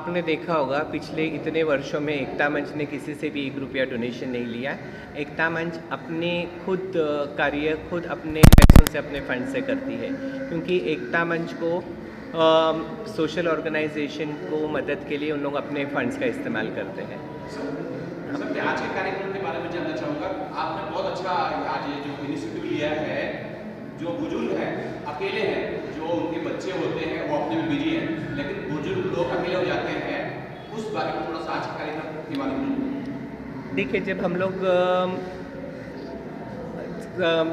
आपने देखा होगा पिछले इतने वर्षों में एकता मंच ने किसी से भी 1 रुपया डोनेशन नहीं लिया। एकता मंच अपने खुद कार्य खुद अपने पैसों से अपने फंड से करती है, क्योंकि एकता मंच को सोशल ऑर्गेनाइजेशन को मदद के लिए उन लोग अपने फंड्स का इस्तेमाल करते हैं। सर मैं आज के कार्यक्रम के बारे में जानना चाहूँगा। आपने बहुत अच्छा आज ये जो इनिशिएटिव लिया है, जो बुजुर्ग हैं अकेले हैं, जो उनके बच्चे होते हैं वो अपने में बिजी हैं, लेकिन बुजुर्ग लोग अकेले हो जाते हैं, उस बारे में थोड़ा सा आज के कार्यक्रम के बारे में। देखिए, जब हम लोग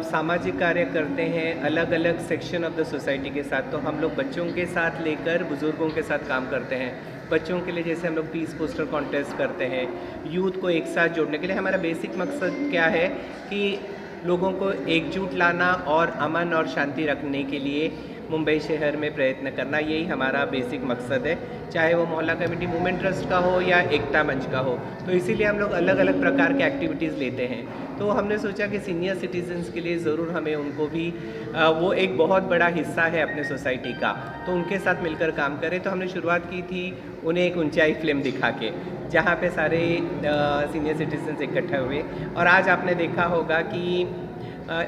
सामाजिक कार्य करते हैं अलग अलग सेक्शन ऑफ द सोसाइटी के साथ, तो हम लोग बच्चों के साथ लेकर बुज़ुर्गों के साथ काम करते हैं। बच्चों के लिए जैसे हम लोग पीस पोस्टर कॉन्टेस्ट करते हैं, यूथ को एक साथ जोड़ने के लिए हमारा बेसिक मकसद क्या है कि लोगों को एकजुट लाना और अमन और शांति रखने के लिए मुंबई शहर में प्रयत्न करना, यही हमारा बेसिक मकसद है, चाहे वो मोहल्ला कमेटी मूवमेंट ट्रस्ट का हो या एकता मंच का हो। तो इसीलिए हम लोग अलग अलग प्रकार के एक्टिविटीज़ लेते हैं। तो हमने सोचा कि सीनियर सिटीजन्स के लिए ज़रूर हमें उनको भी वो एक बहुत बड़ा हिस्सा है अपने सोसाइटी का, तो उनके साथ मिलकर काम करें। तो हमने शुरुआत की थी उन्हें एक ऊंचाई फिल्म दिखा के, जहाँ पे सारे सीनियर सिटीजन्स इकट्ठे हुए, और आज आपने देखा होगा कि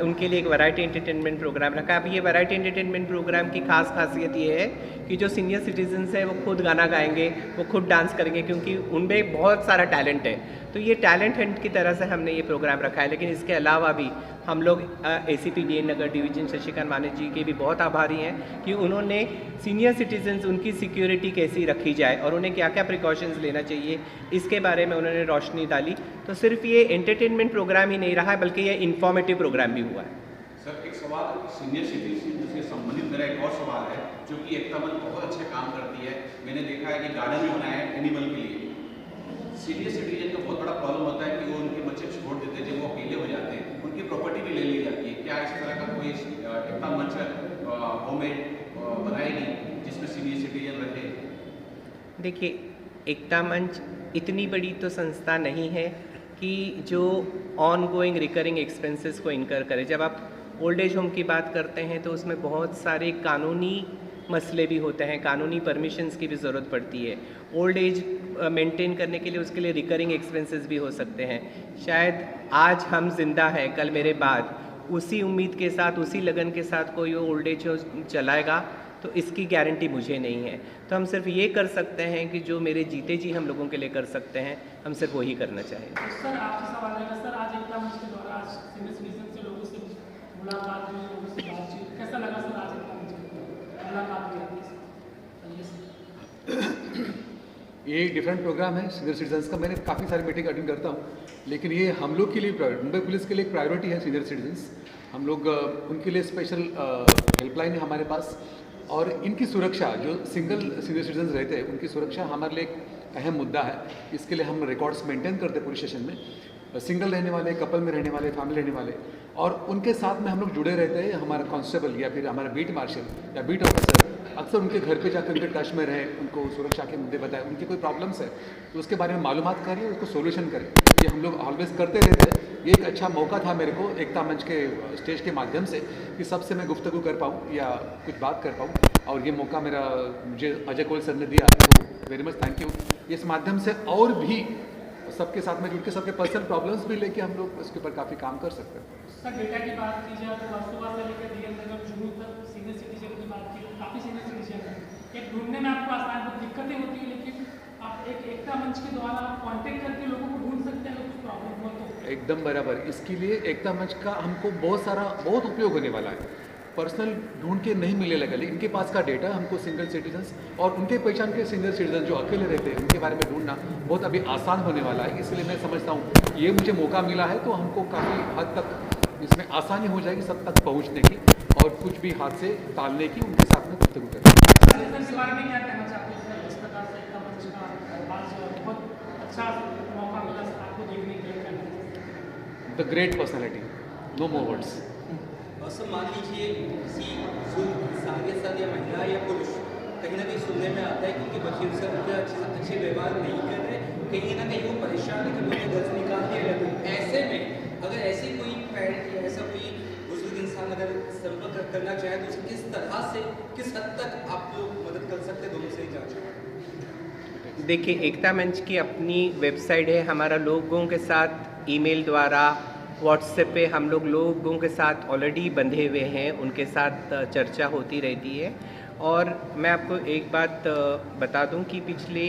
उनके लिए एक वैरायटी एंटरटेनमेंट प्रोग्राम रखा है। अब ये वैरायटी एंटरटेनमेंट प्रोग्राम की खास खासियत ये है कि जो सीनियर सिटीजन्स हैं वो खुद गाना गाएंगे, वो खुद डांस करेंगे, क्योंकि उनमें बहुत सारा टैलेंट है। तो ये टैलेंट हंट की तरह से हमने ये प्रोग्राम रखा है। लेकिन इसके अलावा भी हम लोग ACP DN नगर डिवीजन शशिकांत माने जी के भी बहुत आभारी हैं कि उन्होंने सीनियर सिटीजन्स उनकी सिक्योरिटी कैसी रखी जाए और उन्हें क्या क्या प्रिकॉशंस लेना चाहिए, इसके बारे में उन्होंने रोशनी डाली। तो सिर्फ ये एंटरटेनमेंट प्रोग्राम ही नहीं रहा है, बल्कि ये इन्फॉर्मेटिव प्रोग्राम भी हुआ है। सर एक सवाल सीनियर सिटीजन से संबंधित मेरा एक और सवाल है, जो कि एकता मंच बहुत अच्छे काम करती है। मैंने देखा है कि गार्डन भी बनाया है एनिमल के लिए। सीनियर सिटीजन का बहुत बड़ा प्रॉब्लम होता है कि वो उनके बच्चे छोड़ देते हैं, जब वो अकेले हो जाते हैं उनकी प्रॉपर्टी भी ले ली जाती है। क्या इस तरह का कोई एकता मंच होममेड बनाएगी जिसमें सीनियर सिटीजन रहे? देखिए, एकता मंच इतनी बड़ी तो संस्था नहीं है कि जो ऑन गोइंग रिकरिंग एक्सपेंसेस को इनकर करे। जब आप ओल्ड एज होम की बात करते हैं तो उसमें बहुत सारे कानूनी मसले भी होते हैं, कानूनी परमिशंस की भी ज़रूरत पड़ती है। ओल्ड एज मेंटेन करने के लिए उसके लिए रिकरिंग एक्सपेंसेस भी हो सकते हैं। शायद आज हम जिंदा हैं, कल मेरे बाद उसी उम्मीद के साथ, उसी लगन के साथ कोई ओल्ड एज चलाएगा, तो इसकी गारंटी मुझे नहीं है। तो हम सिर्फ ये कर सकते हैं कि जो मेरे जीते जी हम लोगों के लिए कर सकते हैं, हम सिर्फ वही करना चाहेंगे। सर आपसे सवाल है, सर आज एकता मंच के द्वारा आज सीनियर सिटीजन से लोगों से मुलाकात हुई, लोगों से बातचीत, कैसा लगा सर आज एकता मंच की मुलाकात हुई? ये डिफरेंट प्रोग्राम है सीनियर सिटीजन्स का। मैंने काफ़ी सारी मीटिंग अटेंड करता हूँ, लेकिन ये हम लोग के लिए मुंबई पुलिस के लिए एक प्रायोरिटी है सीनियर सिटीजन्स। हम लोग उनके लिए स्पेशल हेल्पलाइन है हमारे पास, और इनकी सुरक्षा, जो सिंगल सीनियर सिटीजन्स रहते हैं उनकी सुरक्षा हमारे लिए एक अहम मुद्दा है। इसके लिए हम रिकॉर्ड्स मेंटेन करते हैं पुलिस स्टेशन में, सिंगल रहने वाले, कपल में रहने वाले, फैमिली रहने वाले, और उनके साथ में हम लोग जुड़े रहते हैं। हमारा कांस्टेबल या फिर हमारा बीट मार्शल या बीट ऑफिसर अक्सर उनके घर पे जाकर उनके टच में रहें, उनको सुरक्षा के मुद्दे बताएं, उनकी कोई प्रॉब्लम्स है तो उसके बारे में मालूमात करें, उसको सोल्यूशन करें। ये हम लोग ऑलवेज करते रहते हैं। ये एक अच्छा मौका था मेरे को एकता मंच के स्टेज के माध्यम से कि सबसे मैं गुफ्तगू कर पाऊँ या कुछ बात कर पाऊँ, और ये मौका मुझे अजय कोल सर ने दिया, तो वेरी मच थैंक यू। इस माध्यम से और भी सबके साथ में जुड़ के सबके पर्सनल प्रॉब्लम्स भी लेके हम लोग उसके ऊपर काफ़ी काम कर सकते हैं। सर डेटा की बात की जाए तो वर्षों से लेकर DN नगर जुनून तक सीनियर सिटीजन की बात की, काफ़ी सीनियर सिटीजन है। एक ढूंढने में आपको आसान बहुत दिक्कतें होती है, लेकिन आप एक एकता मंच के द्वारा कांटेक्ट करके लोगों को ढूंढ सकते हैं अगर कुछ प्रॉब्लम हो तो। एकदम बराबर। इसके लिए एकता मंच का हमको बहुत उपयोग होने वाला है। पर्सनल ढूंढ के नहीं मिलने लगा, लेकिन इनके पास का डेटा हमको सिंगल सिटीजन्स और उनके पहचान के सीनियर सिटीजन जो अकेले रहते हैं उनके बारे में ढूंढना बहुत अभी आसान होने वाला है। इसलिए मैं समझता हूँ ये मुझे मौका मिला है तो हमको काफ़ी हद तक इसमें आसानी हो जाएगी सब तक पहुँचने की और कुछ भी हाथ से टालने की, उनके साथ में गुफ्तगू करने की। इस बारे में क्या कहना चाहते हैं सर? इस प्रकार से एकता मंच का आज बहुत अच्छा मौका मिला आपको देखने के लिए। The great personality, no more words. Sir मान लीजिए किसी इंसान के साथ या महिला या पुरुष कहीं ना कहीं सुनने में आता है कि उनके बच्चे उनसे अच्छे व्यवहार नहीं कर रहे, कहीं ना कहीं वो परेशान है कि उन्हें घर से निकाल दिया गया। तो ऐसे में अगर ऐसी कोई पेरेंट या ऐसा कोई बुजुर्ग इंसान अगर संपर्क करना चाहे तो उसे किस तरह से, किस हद तक आप लोग मदद कर सकते हैं? दोनों से ही जांच। देखिए, एकता मंच की अपनी वेबसाइट है। हमारा लोगों के साथ ईमेल द्वारा, व्हाट्सएप पे हम लोगों के साथ ऑलरेडी बंधे हुए हैं, उनके साथ चर्चा होती रहती है। और मैं आपको एक बात बता दूं कि पिछले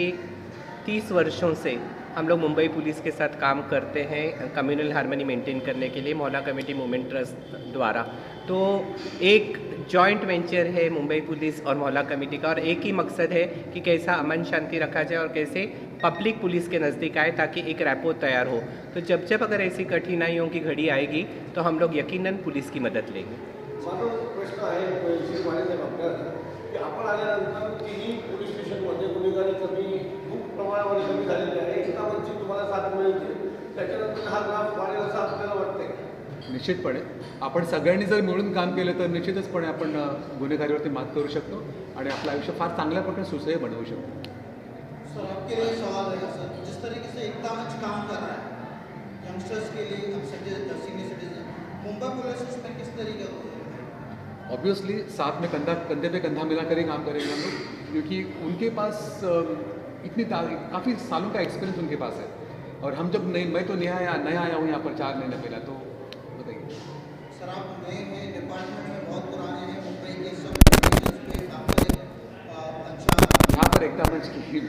30 वर्षों से हम लोग मुंबई पुलिस के साथ काम करते हैं कम्युनल हार्मनी मेंटेन करने के लिए मोहल्ला कमेटी मूवमेंट ट्रस्ट द्वारा। तो एक जॉइंट वेंचर है मुंबई पुलिस और मोहल्ला कमेटी का, और एक ही मकसद है कि कैसा अमन शांति रखा जाए और कैसे पब्लिक पुलिस के नज़दीक आए ताकि एक रैपो तैयार हो। तो जब जब अगर ऐसी कठिनाइयों की घड़ी आएगी तो हम लोग यकीनन पुलिस की मदद लेंगे। माझा प्रश्न आहे श्री साहेब आपल्याला की आपण आल्यानंतर तिन्ही पोलीस स्टेशनमध्ये गुन्हेगारी खूप प्रमाणामध्ये कमी झालेली आहे, एकता मंचची तुम्हाला साथ मिळते, त्याच्यानंतर हा ग्राफ वाढेल असं आपल्याला वाटतंय? निश्चितपणे आपण सगळ्यांनी जर मिळून काम केलं तर निश्चितचपणे आपण गुन्हेगारीवरती मात करू शकतो आणि आपलं आयुष्य फार चांगल्या प्रकारे सुसह्य बनवू शकतो। सर आपके लिए सवाल है सर, जिस तरीके से एकता मंच काम कर रहा है यंगस्टर्स के लिए, सीनियर सिटीजन, मुंबई पुलिस इसमें किस तरीके का ऑब्वियसली साथ में कंधे पे कंधा मिलाकर ही काम करेंगे हम लोग, क्योंकि उनके पास काफ़ी सालों का एक्सपीरियंस उनके पास है। और हम जब नहीं, मैं तो नया आया हूँ यहाँ पर 4 महीने पहले, तो बताइए। सर आप नए हैं, डिपार्टमेंट में बहुत पुराने हैं, मुंबई के सब पे आपका अच्छा यहाँ पर एकता मंच की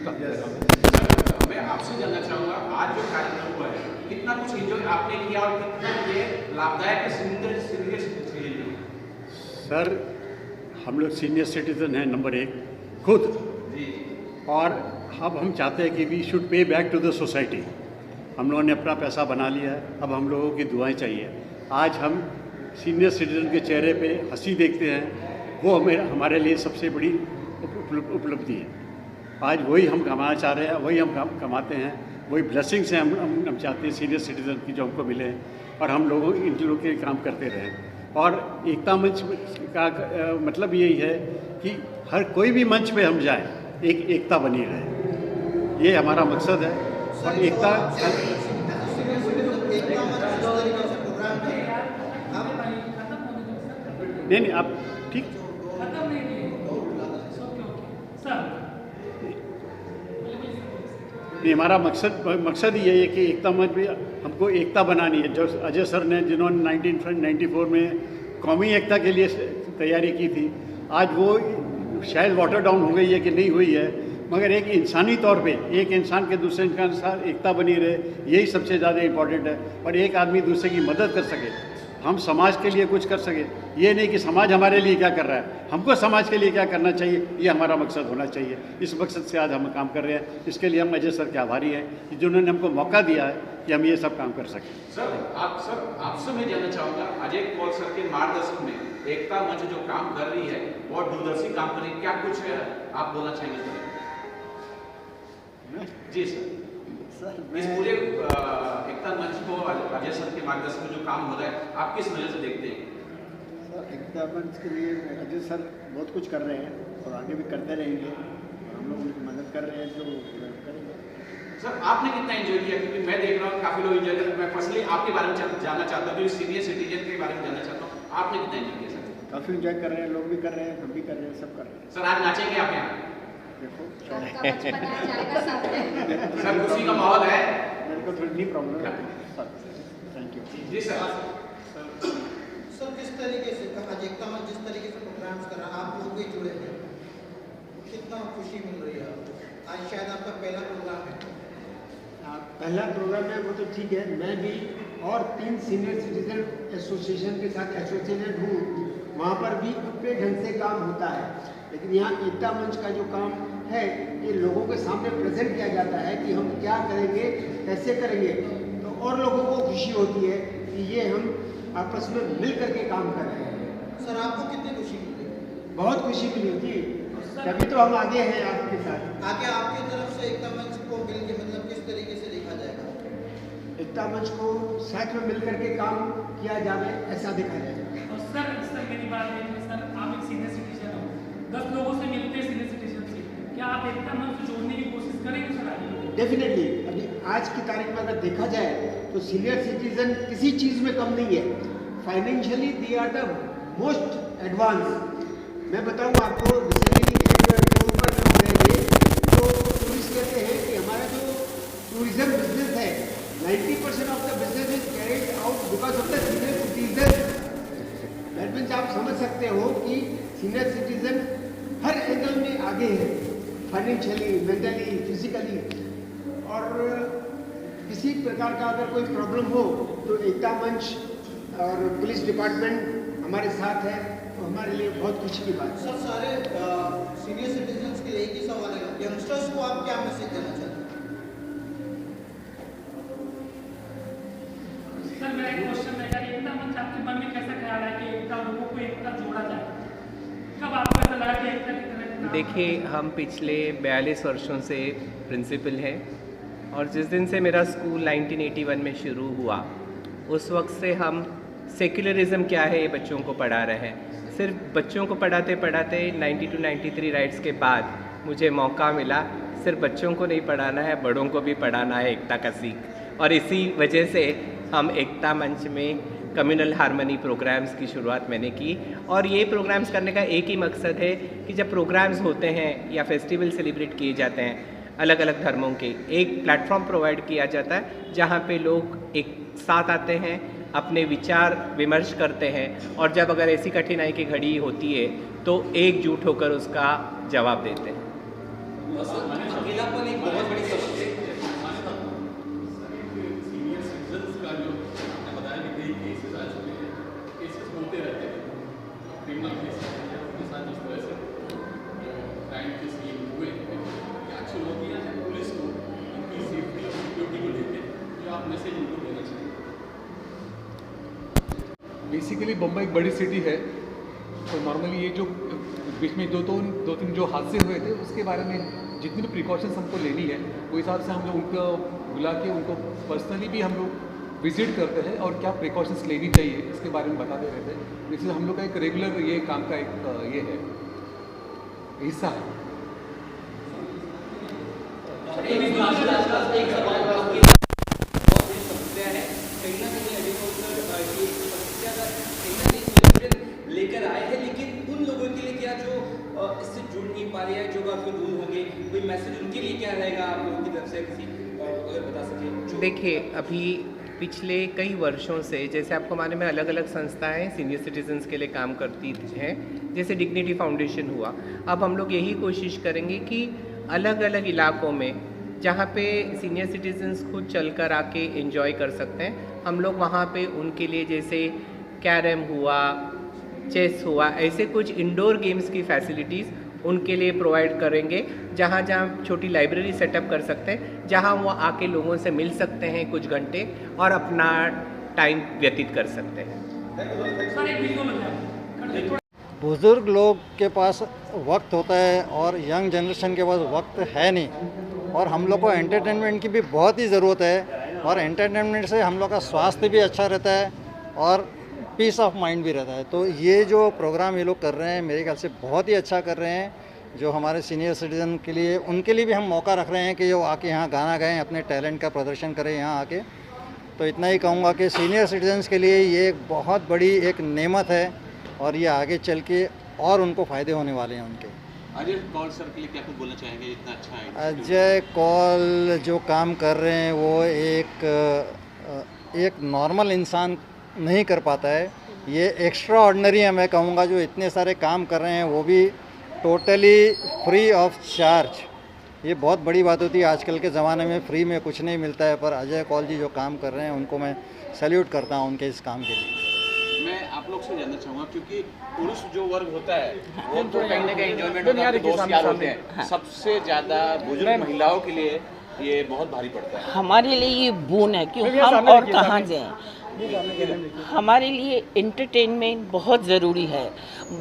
मैं आपसे जानना चाहूँगा, आज जो कार्यक्रम हुआ है कितना कुछ एंजॉय आपने किया और कितना ये लाभदायक है सीनियर सिटीजन? सर हम लोग सीनियर सिटीज़न हैं नंबर 1 खुद, और अब हम चाहते हैं कि we should pay back to the society. हम लोगों ने अपना पैसा बना लिया है, अब हम लोगों की दुआएं चाहिए। आज हम सीनियर सिटीज़न के चेहरे पे हंसी देखते हैं, वो हमारे लिए सबसे बड़ी उपलब्धि है। आज वही हम कमाना चाह रहे हैं, वही हम कमाते हैं, वही ब्लेसिंग्स हैं हम चाहते हैं सीनियर सिटीज़न की जो हमको मिले, और हम लोगों इन लोगों के काम करते रहें। और एकता मंच का मतलब यही है कि हर कोई भी मंच पे हम जाएं, एक एकता बनी रहे, ये हमारा मकसद है। और एकता नहीं आप ठीक नहीं, हमारा मकसद ये है कि एकता मंच में हमको एकता बनानी है। जो अजय सर ने, जिन्होंने 1994 में कौमी एकता के लिए तैयारी की थी, आज वो शायद वाटर डाउन हो गई है कि नहीं हुई है, मगर एक इंसानी तौर पे एक इंसान के दूसरे इंसान के साथ एकता बनी रहे, यही सबसे ज़्यादा इम्पॉर्टेंट है। और एक आदमी दूसरे की मदद कर सके, हम समाज के लिए कुछ कर सके, ये नहीं कि समाज हमारे लिए क्या कर रहा है, हमको समाज के लिए क्या करना चाहिए, ये हमारा मकसद होना चाहिए। इस मकसद से आज हम काम कर रहे हैं। इसके लिए हम अजय सर के आभारी हैं कि जिन्होंने हमको मौका दिया है कि हम ये सब काम कर सकें। सर आपसे मैं जानना चाहूँगा, अजय कौल सर के मार्गदर्शन में एकता मंच जो काम कर रही है और दूरदर्शी काम कर रही है, क्या कुछ है आप बोलना चाहेंगे? जी सर, इस पूरे एकता मंच को अजय सर के मार्गदर्शन में जो काम हो रहा है, आप किस नज़र से देखते हैं? सर एकता मंच के लिए अजय सर बहुत कुछ कर रहे हैं और आगे भी करते रहेंगे, और हम लोग उनकी मदद कर रहे हैं जो करेंगे। सर आपने कितना एंजॉय किया? क्योंकि मैं देख रहा हूँ काफ़ी लोग एंजॉय कर रहे हैं। मैं पर्सनली आपके बारे में जानना चाहता हूँ, जो सीनियर सिटीजन के बारे में जानना चाहता हूँ, आपने कितना एंजॉय किया? सर काफ़ी एंजॉय कर रहे हैं, लोग भी कर रहे हैं, हम भी कर रहे हैं, सब कर रहे हैं। सर आज नाचेंगे आप यहाँ? देखो सर खुशी का माहौल है? मेरे को थोड़ी नहीं प्रॉब्लम है sir. Thank you ji sir. Sir किस तरीके से आज एकता मंच जिस तरीके से प्रोग्राम्स कर रहा है, आप लोग भी जुड़े हैं, कितना खुशी मिल रही है आपको? आज शायद आपका पहला प्रोग्राम है। पहला प्रोग्राम है वो तो ठीक है, मैं भी और 3 सीनियर सिटीजन एसोसिएशन के साथ एसोसिएटेड हूँ, वहाँ पर भी अपने ढंग से काम होता है। लेकिन यहाँ एकता मंच का जो काम है ये लोगों के सामने प्रेजेंट किया जाता है कि हम क्या करेंगे, कैसे करेंगे, तो और लोगों को खुशी होती है कि ये हम आपस में मिल करके काम कर रहे हैं। सर आपको कितनी खुशी मिली? बहुत खुशी मिली थी, तभी तो हम आगे हैं आपके साथ। आगे आपकी तरफ से एकता मंच को मिल के मतलब किस तरीके से देखा जाएगा? एकता मंच को साथ में मिल करके काम किया जाए ऐसा देखा जाएगा। और सर मेरी बात है कि सर आप एक सीनियर सिटीजन हो, 10 लोगों से मिलते हैं सीनियर सिटीजन से, क्या आप एकता मंच से जोड़ने की कोशिश करेंगे सर आगे? डेफिनेटली। अभी आज की तारीख में अगर देखा जाए तो सीनियर सिटीजन किसी चीज़ में कम नहीं है, financially they are the most advance. मैं बताऊँ आपको, रिसेंटली एक टूर पर हम गए थे तो पुलिस कहते हैं सकते हो कि सीनियर सिटीजन हर एंगल में आगे है, फाइनेंशियली, मेंटली, फिजिकली, और किसी प्रकार का अगर कोई प्रॉब्लम हो तो एकता मंच और पुलिस डिपार्टमेंट हमारे साथ है, तो हमारे लिए बहुत खुशी की बात है। सर, सारे सीनियर सिटीजन्स के लिए एक ही सवाल है, यंगस्टर्स को आप क्या मैसेज देना चाहते हैं? सर, मेरा एक क्वेश्चन रहेगा, एकता मंच आपके मन में कैसा ख्याल है कि एकता लोगों को एकता जोड़ा जाए? कब आपको ऐसा लगा कि एकता की तरह? देखिए, हम पिछले 42 वर्षों से प्रिंसिपल हैं और जिस दिन से मेरा स्कूल 1981 में शुरू हुआ, उस वक्त से हम सेक्युलरिज्म क्या है ये बच्चों को पढ़ा रहे हैं। सिर्फ बच्चों को पढ़ाते पढ़ाते 90 to 93 राइट्स के बाद मुझे मौका मिला सिर्फ बच्चों को नहीं पढ़ाना है, बड़ों को भी पढ़ाना है एकता का सीख। और इसी वजह से हम एकता मंच में कम्युनल हार्मनी प्रोग्राम्स की शुरुआत मैंने की। और ये प्रोग्राम्स करने का एक ही मकसद है कि जब प्रोग्राम्स होते हैं या फेस्टिवल सेलिब्रेट किए जाते हैं अलग अलग धर्मों के, एक प्लेटफॉर्म प्रोवाइड किया जाता है जहाँ पे लोग एक साथ आते हैं, अपने विचार विमर्श करते हैं, और जब अगर ऐसी कठिनाई की घड़ी होती है तो एकजुट होकर उसका जवाब देते हैं। अकेलापन एक बहुत बड़ी समस्या है। सीनियर सिटीजन्स का जो आपने बताया कि कई केसेस आ चुके हैं, केसेस होते रहते हैं, क्रिमिनल केसेस उनके साथ जिस तरह से क्राइम के सीन हुए, क्या चुनौतियाँ हैं पुलिस को उनकी सेफ्टी और सिक्योरिटी को लेकर, जो आप मैसेज उनको देना चाहिए? बेसिकली मुंबई एक बड़ी सिटी है, तो नॉर्मली ये जो बीच में दो तीन जो हादसे हुए थे उसके बारे में जितनी भी प्रिकॉशंस हमको लेनी है वो हिसाब से हम लोग उनको बुला के उनको पर्सनली भी हम लोग विजिट करते हैं और क्या प्रिकॉशंस लेनी चाहिए इसके बारे में बताते रहते हैं। जैसे हम लोग का एक रेगुलर ये काम का एक ये है हिस्सा है। लेकर आए हैं, लेकिन उन लोगों के लिए क्या जो इससे जुड़ नहीं पा रहे हैं, जो काफी दूर होंगे, कोई मैसेज उनके लिए क्या रहेगा आप लोगों की तरफ से, किसी अगर बता सके? देखिए, अभी पिछले कई वर्षों से जैसे आपको मालूम में अलग अलग संस्थाएं सीनियर सिटीजन्स के लिए काम करती हैं, जैसे डिग्निटी फाउंडेशन हुआ। अब हम लोग यही कोशिश करेंगे कि अलग अलग इलाकों में जहाँ पे सीनियर सिटीजन्स खुद चलकर आके एंजॉय कर सकते हैं, हम लोग वहाँ पे उनके लिए जैसे कैरम हुआ, चेस हुआ, ऐसे कुछ इंडोर गेम्स की फैसिलिटीज़ उनके लिए प्रोवाइड करेंगे, जहाँ जहाँ छोटी लाइब्रेरी सेटअप कर सकते हैं, जहाँ वो आके लोगों से मिल सकते हैं कुछ घंटे और अपना टाइम व्यतीत कर सकते हैं। बुज़ुर्ग लोग के पास वक्त होता है और यंग जनरेशन के पास वक्त है नहीं, और हम लोग को एंटरटेनमेंट की भी बहुत ही ज़रूरत है, और एंटरटेनमेंट से हम लोग का स्वास्थ्य भी अच्छा रहता है और पीस ऑफ माइंड भी रहता है। तो ये जो प्रोग्राम ये लोग कर रहे हैं मेरे ख्याल से बहुत ही अच्छा कर रहे हैं, जो हमारे सीनियर सिटीज़न के लिए, उनके लिए भी हम मौका रख रहे हैं कि वो आके यहाँ गाना गाएं, अपने टैलेंट का प्रदर्शन करें यहाँ आके। तो इतना ही कहूँगा कि सीनियर सिटीजन्स के लिए ये एक बहुत बड़ी एक नेमत है और ये आगे चल के और उनको फ़ायदे होने वाले हैं उनके। अजय कौल सर के लिए क्या कुछ बोलना चाहेंगे? इतना अच्छा है अजय कौल जो काम कर रहे हैं वो एक नॉर्मल इंसान नहीं कर पाता है, ये एक्स्ट्रा ऑर्डिनरी है मैं कहूँगा, जो इतने सारे काम कर रहे हैं वो भी टोटली फ्री ऑफ चार्ज। ये बहुत बड़ी बात होती है, आजकल के ज़माने में फ्री में कुछ नहीं मिलता है, पर अजय कौल जी जो काम कर रहे हैं उनको मैं सैल्यूट करता हूँ उनके इस काम के लिए। मैं आप लोग से जानना चाहूँगा, क्योंकि पुरुष जो वर्ग होता है वो तो कहीं ना कहीं एंजॉयमेंट होता है, दोस्त यार होते हैं, सबसे ज़्यादा बुजुर्ग महिलाओं के लिए ये बहुत भारी पड़ता है। हमारे लिए ये बोन है कि हम और कहाँ जाएं। हमारे लिए एंटरटेनमेंट बहुत ज़रूरी है।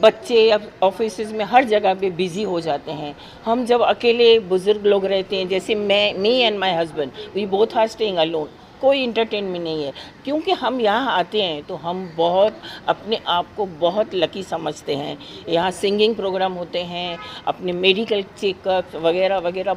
बच्चे अब ऑफिसेज में हर जगह पे बिज़ी हो जाते हैं, हम जब अकेले बुज़ुर्ग लोग रहते हैं, जैसे me and my husband, we both are staying alone, कोई इंटरटेनमेंट नहीं है। क्योंकि हम यहाँ आते हैं तो हम बहुत अपने आप को बहुत लकी समझते हैं। यहाँ सिंगिंग प्रोग्राम होते हैं, अपने मेडिकल चेकअप वगैरह वगैरह,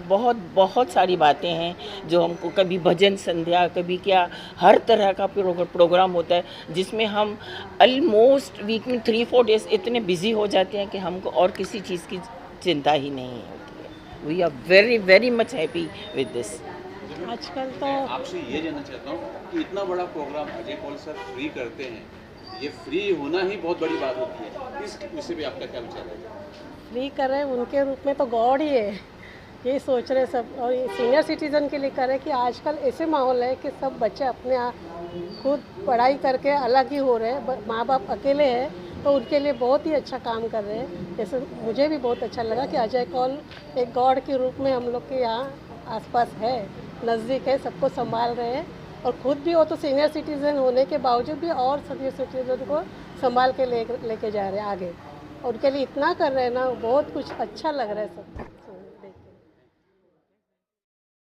बहुत सारी बातें हैं जो हमको, कभी भजन संध्या, कभी क्या, हर तरह का प्रोग्राम होता है, जिसमें हम ऑलमोस्ट वीक में 3-4 डेज इतने बिजी हो जाते हैं कि हमको और किसी चीज़ की चिंता ही नहीं होती है। We are very very much happy with this. आजकल तो आपसे ये जानना चाहता हूँ कि इतना बड़ा program Ajay Kaul sir free करते हैं, ये फ्री होना ही बहुत बड़ी बात होती है, इस विषय पे आपका क्या विचार है? फ्री कर रहे हैं उनके रूप में तो गॉड ही है, यही सोच रहे सब। और सीनियर सिटीज़न के लिए कर रहे हैं कि आजकल ऐसे माहौल है कि सब बच्चे अपने आप खुद पढ़ाई करके अलग ही हो रहे हैं, माँ बाप अकेले हैं, तो उनके लिए बहुत ही अच्छा काम कर रहे हैं। जैसे मुझे भी बहुत अच्छा लगा कि अजय कौल एक गॉड के रूप में हम लोग के यहाँ आसपास है, नज़दीक है, सबको संभाल रहे हैं। और खुद भी वो तो सीनियर सिटीज़न होने के बावजूद भी और सीनियर सिटीज़न को संभाल के लेके जा रहे हैं आगे। और उनके लिए इतना कर रहे हैं ना, बहुत कुछ अच्छा लग रहा है सब।